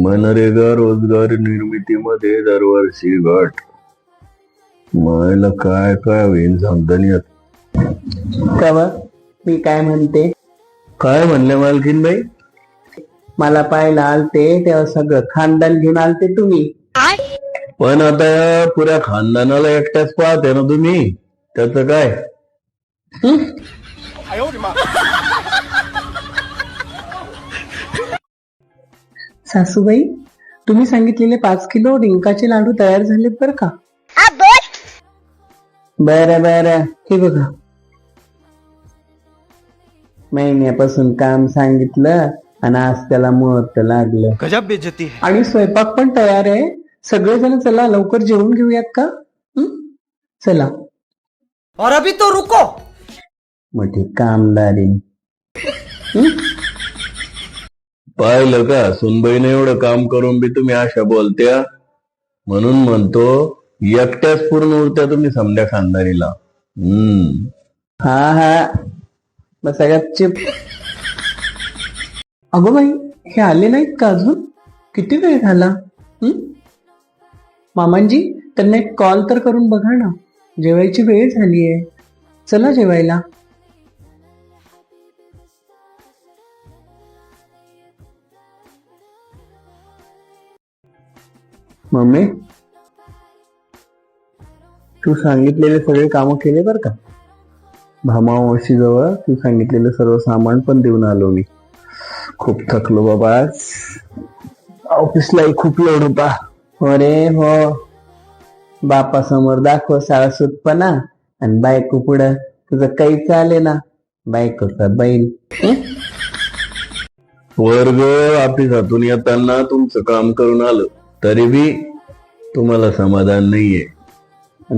मनरेगा रोजगार निर्मितीमध्ये दरवर्षी घट. मला काय काय होईल सांगता नाही येत. का बरं? मी काय म्हणते, काय म्हणले मालकीन बाई? मला पाहायला आलते तेव्हा सगळं खानदान घेऊन आलते तुम्ही. पण आता या पुऱ्या खानदानाला एकट्याच पाहते ना तुम्ही, त्याचं काय? सासूबाई, तुम्ही सांगितलेले 5 किलो डिंकाचे लाडू तयार झालेत बरं का? बरं बरं, हे बघा, महिन्यापासून काम सांगितलं आणि आज त्याला मुहूर्त लागलं. गजब बेइज्जती है. आणि स्वयंपाक पण तयार आहे. सगळेजण चला लवकर जेवून घेऊयात का? चला. और अभी तो रुको. मोठी कामदारी. पाहिलं का, सुनबाईने एवढं काम करून बी तुम्ही अशा बोलत्या. म्हणून म्हणतो एकट्याच पूर्ण उरत्या तुम्ही समध्या खानदारीला. हा हा, बस गपचिप. अगो बाई, हे आले नाहीत का अजून? किती वेळ झाला? मामांजी, त्यांना एक कॉल तर करून बघा ना. जेवायची वेळ झालीये, चला जेवायला. मम्मी, तू सांगितलेले सगळे कामं केले बर का? भामावशी जवळ तू सांगितलेलं सर्व सामान पण देऊन आलो मी. खूप थकलो बाबा आज. ऑफिसलाही खूप लोड होता. अरे हो, बापासमोर दाखव साळसूतपणा आणि बायको पुढं तुझं काही चाले ना. बायकोचा बैल. वर्ग ऑफिसातून येताना तुमचं काम करून आलं तरी बी तुम्हाला समाधान नाहीये.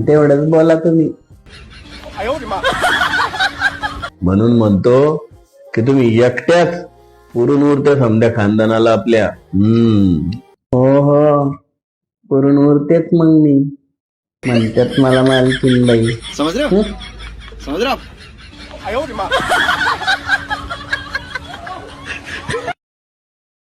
तेवढंच बोला तुम्ही. म्हणून म्हणतो की तुम्ही एकट्याच पुरून उरत्या समध्या खानदानाला आपल्या. हो हो, पुरून उरतेच मग मी. म्हणतात मला मालकीन बाई. समझ रहे हो?